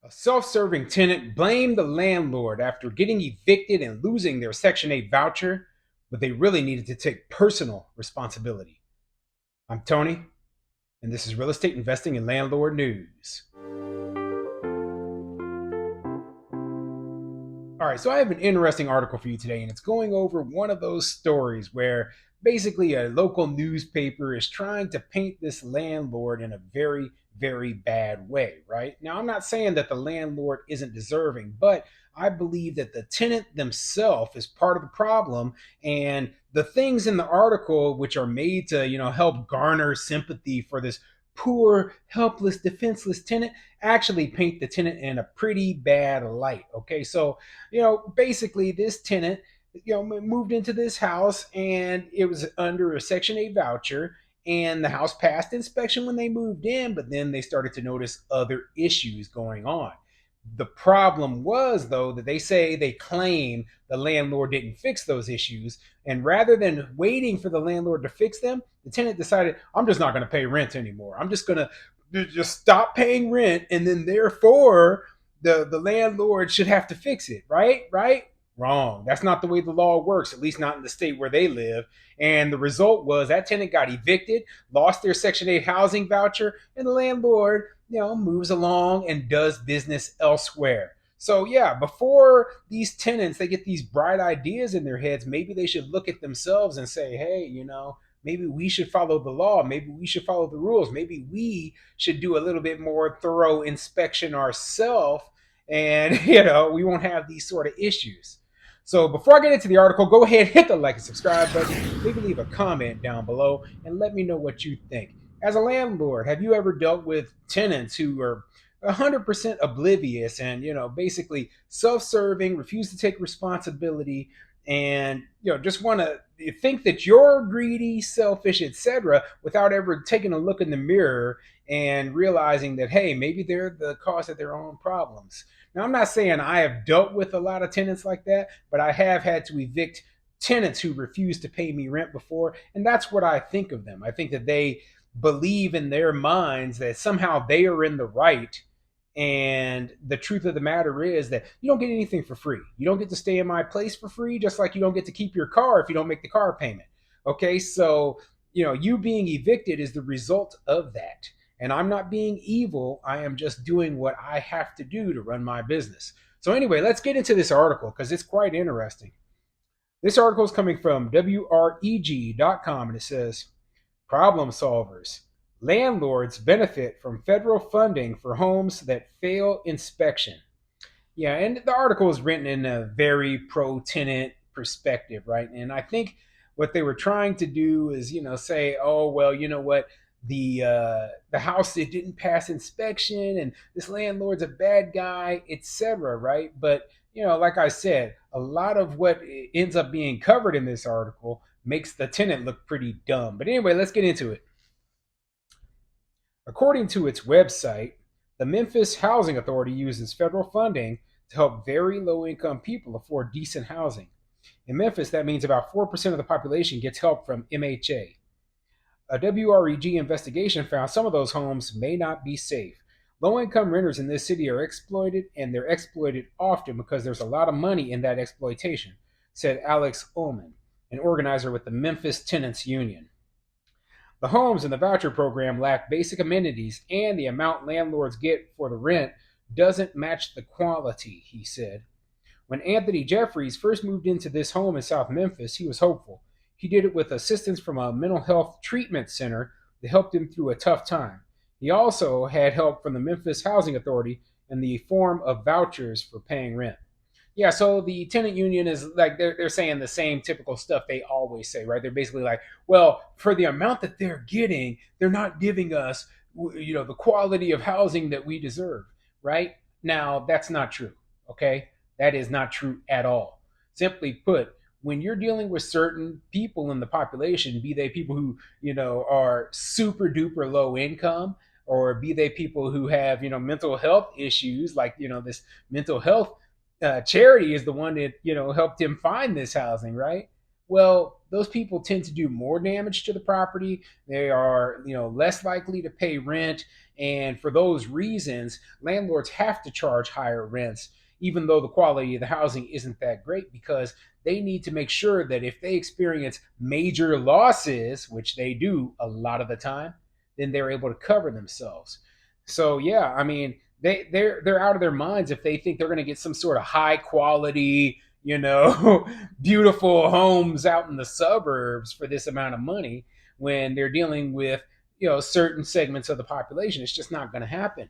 A self-serving tenant blamed the landlord after getting evicted and losing their Section 8 voucher, but they really needed to take personal responsibility. I'm Tony, and this is Real Estate Investing and Landlord News. All right, so I have an interesting article for you today, and it's going over one of those stories where basically a local newspaper is trying to paint this landlord in a very, very bad way, right? Now, I'm not saying that the landlord isn't deserving, but I believe that the tenant themselves is part of the problem, and the things in the article which are made to, help garner sympathy for this poor, helpless, defenseless tenant actually paint the tenant in a pretty bad light. Okay, so basically this tenant, moved into this house and it was under a Section 8 voucher, and the house passed inspection when they moved in, but then they started to notice other issues going on. The problem was, though, that they claim the landlord didn't fix those issues. And rather than waiting for the landlord to fix them, the tenant decided, I'm just not going to pay rent anymore. I'm just going to just stop paying rent. And then, therefore, the landlord should have to fix it, right? Right? Wrong. That's not the way the law works, at least not in the state where they live. And the result was that tenant got evicted, lost their Section 8 housing voucher, and the landlord, moves along and does business elsewhere. So yeah, before these tenants they get these bright ideas in their heads, maybe they should look at themselves and say, hey, maybe we should follow the law, maybe we should follow the rules, maybe we should do a little bit more thorough inspection ourselves, and we won't have these sort of issues. So before I get into the article, go ahead, hit the like and subscribe button, maybe leave a comment down below, and let me know what you think. As a landlord, have you ever dealt with tenants who are 100% oblivious and, basically self-serving, refuse to take responsibility, and, just want to think that you're greedy, selfish, etc., without ever taking a look in the mirror and realizing that, hey, maybe they're the cause of their own problems? Now, I'm not saying I have dealt with a lot of tenants like that, but I have had to evict tenants who refuse to pay me rent before, and that's what I think of them. I think that they believe in their minds that somehow they are in the right. And the truth of the matter is that you don't get anything for free. You don't get to stay in my place for free, just like you don't get to keep your car if you don't make the car payment. Okay, so you being evicted is the result of that. And I'm not being evil. I am just doing what I have to do to run my business. So anyway, let's get into this article because it's quite interesting. This article is coming from WREG.com, and it says, problem solvers. Landlords benefit from federal funding for homes that fail inspection. Yeah, and the article is written in a very pro tenant perspective, right? And I think what they were trying to do is, say, oh well, you know what, the house, it didn't pass inspection, and this landlord's a bad guy, etc. Right? But like I said, a lot of what ends up being covered in this article makes the tenant look pretty dumb. But anyway, let's get into it. According to its website, the Memphis Housing Authority uses federal funding to help very low income people afford decent housing. In Memphis, that means about 4% of the population gets help from MHA. A WREG investigation found some of those homes may not be safe. Low income renters in this city are exploited, and they're exploited often because there's a lot of money in that exploitation, said Alex Ullman, an organizer with the Memphis Tenants Union. The homes in the voucher program lack basic amenities, and the amount landlords get for the rent doesn't match the quality, he said. When Anthony Jeffries first moved into this home in South Memphis, he was hopeful. He did it with assistance from a mental health treatment center that helped him through a tough time. He also had help from the Memphis Housing Authority in the form of vouchers for paying rent. Yeah, so the tenant union is like they're saying the same typical stuff they always say, right? They're basically like, well, for the amount that they're getting, they're not giving us, the quality of housing that we deserve, right? Now, that's not true, okay? That is not true at all. Simply put, when you're dealing with certain people in the population, be they people who, are super duper low income, or be they people who have, mental health issues, like, this mental health charity is the one that helped him find this housing, right? Well, those people tend to do more damage to the property. They are, less likely to pay rent, and for those reasons, landlords have to charge higher rents, even though the quality of the housing isn't that great, because they need to make sure that if they experience major losses, which they do a lot of the time, then they're able to cover themselves. So yeah, I mean, they're out of their minds if they think they're going to get some sort of high quality, beautiful homes out in the suburbs for this amount of money when they're dealing with, certain segments of the population. It's just not going to happen.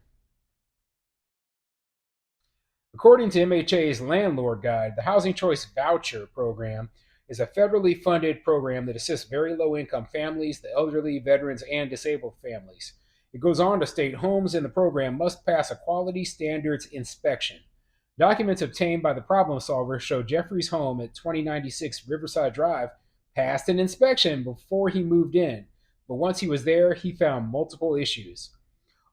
According to MHA's Landlord Guide, the Housing Choice Voucher program is a federally funded program that assists very low income families, the elderly, veterans, and disabled families. It goes on to state homes in the program must pass a quality standards inspection. Documents obtained by the problem solver show Jeffrey's home at 2096 Riverside Drive passed an inspection before he moved in, but once he was there, he found multiple issues.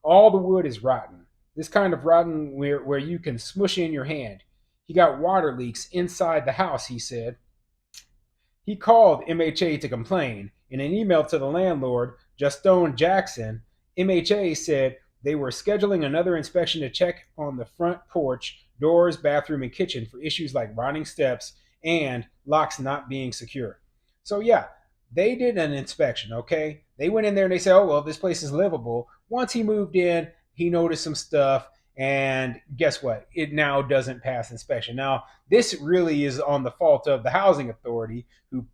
All the wood is rotten. This kind of rotten where you can smush in your hand. He got water leaks inside the house, he said. He called MHA to complain. In an email to the landlord, Justone Jackson, MHA said they were scheduling another inspection to check on the front porch, doors, bathroom, and kitchen for issues like rotting steps and locks not being secure. So, yeah, they did an inspection, okay? They went in there and they said, oh, well, this place is livable. Once he moved in, he noticed some stuff. And guess what? It now doesn't pass inspection. Now, this really is on the fault of the housing authority who,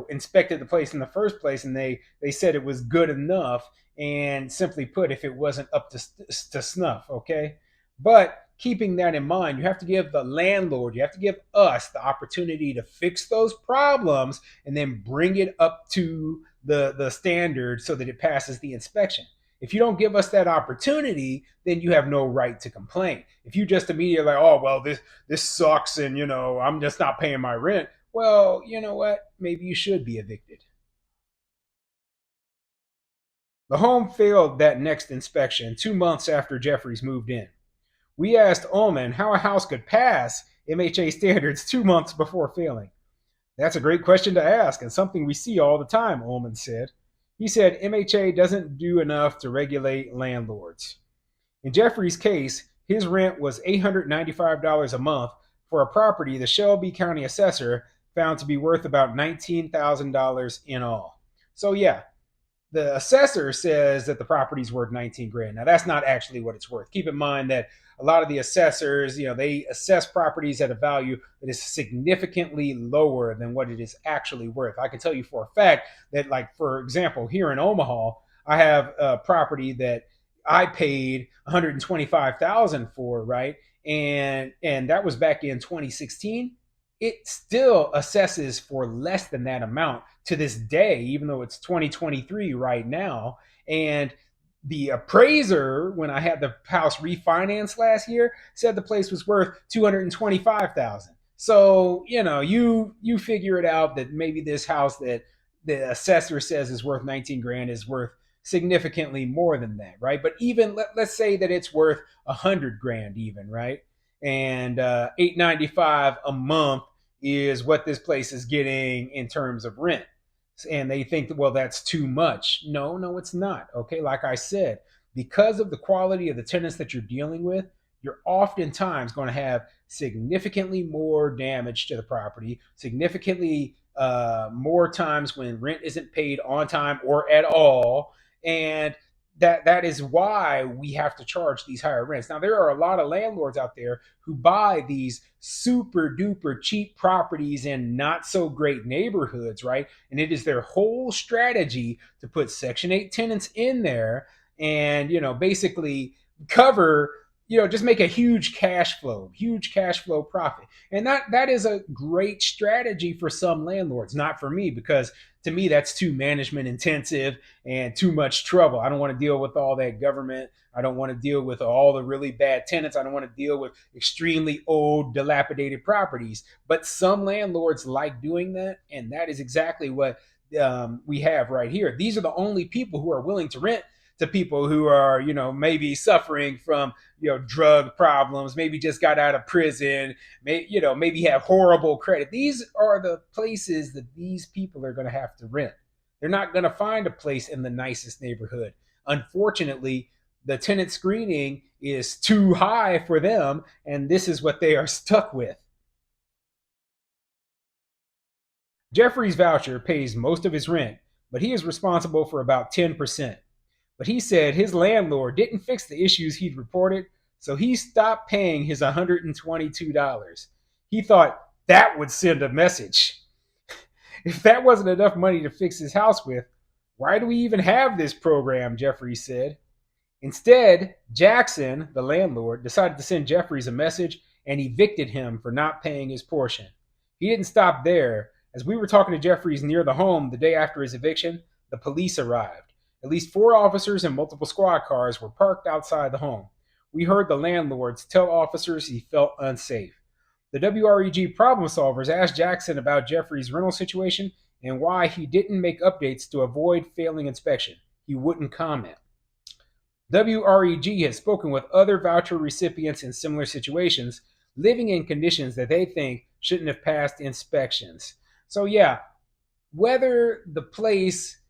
inspected the place in the first place, and they said it was good enough, and simply put, if it wasn't up to snuff, okay? But keeping that in mind, you have to give the landlord, you have to give us the opportunity to fix those problems and then bring it up to the standard so that it passes the inspection. If you don't give us that opportunity, then you have no right to complain. If you just immediately like, oh well, this sucks, and I'm just not paying my rent. Well, you know what? Maybe you should be evicted. The home failed that next inspection 2 months after Jeffries moved in. We asked Ullman how a house could pass MHA standards 2 months before failing. That's a great question to ask and something we see all the time, Ullman said. He said MHA doesn't do enough to regulate landlords. In Jeffrey's case, his rent was $895 a month for a property the Shelby County assessor found to be worth about $19,000 in all. So, yeah, the assessor says that the property's worth 19 grand. Now that's not actually what it's worth. Keep in mind that a lot of the assessors, they assess properties at a value that is significantly lower than what it is actually worth. I can tell you for a fact that, like, for example, here in Omaha, I have a property that I paid 125,000 for, right? And that was back in 2016. It still assesses for less than that amount to this day, even though it's 2023 right now. And the appraiser, when I had the house refinanced last year, said the place was worth 225,000. So you figure it out that maybe this house that the assessor says is worth 19 grand is worth significantly more than that, right? But even let's say that it's worth 100 grand, even, right? And 895 a month is what this place is getting in terms of rent. And they think, well, that's too much. No, no, it's not. Okay, like I said, because of the quality of the tenants that you're dealing with, you're oftentimes going to have significantly more damage to the property, significantly more times when rent isn't paid on time or at all, and that is why we have to charge these higher rents. Now, there are a lot of landlords out there who buy these super duper cheap properties in not so great neighborhoods, right? And it is their whole strategy to put Section 8 tenants in there and, basically cover, just make a huge cash flow profit. And that is a great strategy for some landlords, not for me, because to me that's too management intensive and too much trouble. I don't want to deal with all that government. I don't want to deal with all the really bad tenants. I don't want to deal with extremely old, dilapidated properties. But some landlords like doing that, and that is exactly what we have right here. These are the only people who are willing to rent to people who are, maybe suffering from, drug problems, maybe just got out of prison, maybe have horrible credit. These are the places that these people are going to have to rent. They're not going to find a place in the nicest neighborhood. Unfortunately, the tenant screening is too high for them, and this is what they are stuck with. Jeffrey's voucher pays most of his rent, but he is responsible for about 10%. But he said his landlord didn't fix the issues he'd reported, so he stopped paying his $122. He thought that would send a message. If that wasn't enough money to fix his house with, why do we even have this program? Jeffrey said. Instead, Jackson, the landlord, decided to send Jeffries a message and evicted him for not paying his portion. He didn't stop there. As we were talking to Jeffries near the home the day after his eviction, the police arrived. At least 4 officers and multiple squad cars were parked outside the home. We heard the landlords tell officers he felt unsafe. The WREG problem solvers asked Jackson about Jeffrey's rental situation and why he didn't make updates to avoid failing inspection. He wouldn't comment. WREG has spoken with other voucher recipients in similar situations, living in conditions that they think shouldn't have passed inspections. So, yeah, whether the place,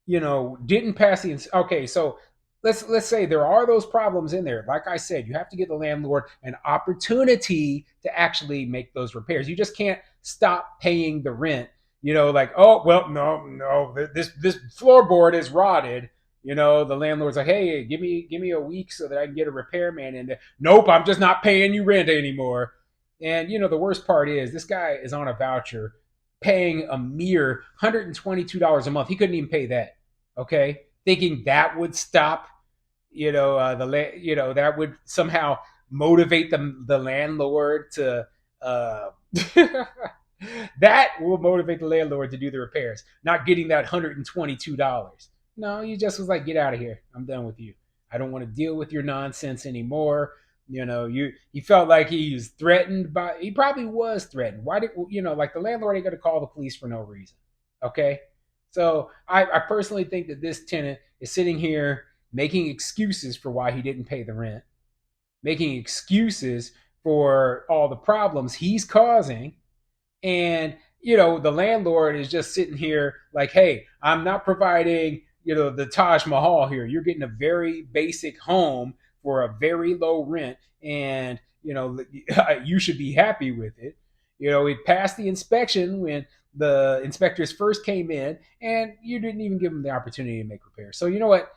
didn't pass the okay, so let's say there are those problems in there. Like I said, you have to give the landlord an opportunity to actually make those repairs. You just can't stop paying the rent. Like, oh well, no, this floorboard is rotted. The landlord's like, hey, give me a week so that I can get a repairman in there. Nope, I'm just not paying you rent anymore. And the worst part is this guy is on a voucher paying a mere $122 a month. He couldn't even pay that. Okay, thinking that would stop, that would somehow motivate the landlord to. That will motivate the landlord to do the repairs. Not getting that $122. No, he just was like, get out of here. I'm done with you. I don't want to deal with your nonsense anymore. He felt like he was threatened by. He probably was threatened. Why did like the landlord ain't gonna call the police for no reason? Okay, so I personally think that this tenant is sitting here making excuses for why he didn't pay the rent, making excuses for all the problems he's causing, and the landlord is just sitting here like, hey, I'm not providing the Taj Mahal here. You're getting a very basic home for a very low rent, and you should be happy with it. It passed the inspection when the inspectors first came in, and you didn't even give them the opportunity to make repairs. So you know what?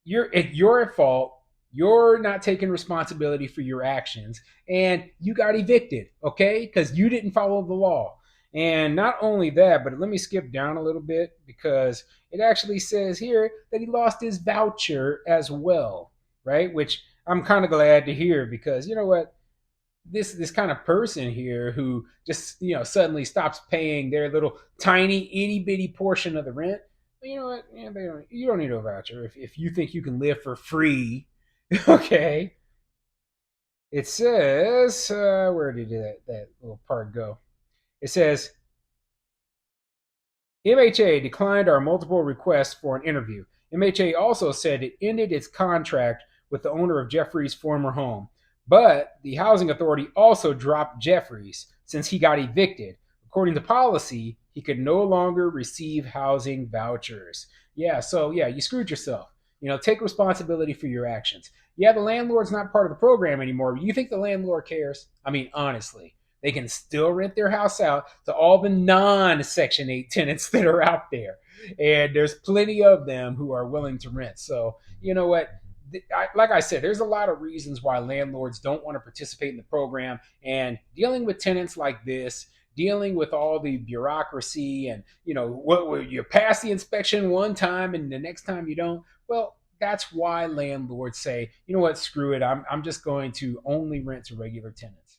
You're at fault. You're not taking responsibility for your actions, and you got evicted, okay? Because you didn't follow the law. And not only that, but let me skip down a little bit because it actually says here that he lost his voucher as well, right? Which I'm kind of glad to hear because you know what? This kind of person here who just suddenly stops paying their little tiny itty bitty portion of the rent. You know what? Yeah, you don't need a voucher if you think you can live for free. Okay. It says where did that little part go? It says MHA declined our multiple requests for an interview. MHA also said it ended its contract with the owner of Jeffrey's former home. But the housing authority also dropped Jeffries since he got evicted. According to policy, he could no longer receive housing vouchers. Yeah, so yeah, you screwed yourself. Take responsibility for your actions. Yeah, the landlord's not part of the program anymore. You think the landlord cares? I mean, honestly, they can still rent their house out to all the non Section 8 tenants that are out there. And there's plenty of them who are willing to rent. So, you know what? Like I said, there's a lot of reasons why landlords don't want to participate in the program. And dealing with tenants like this, dealing with all the bureaucracy and, what you pass the inspection one time and the next time you don't. Well, that's why landlords say, you know what, screw it. I'm just going to only rent to regular tenants.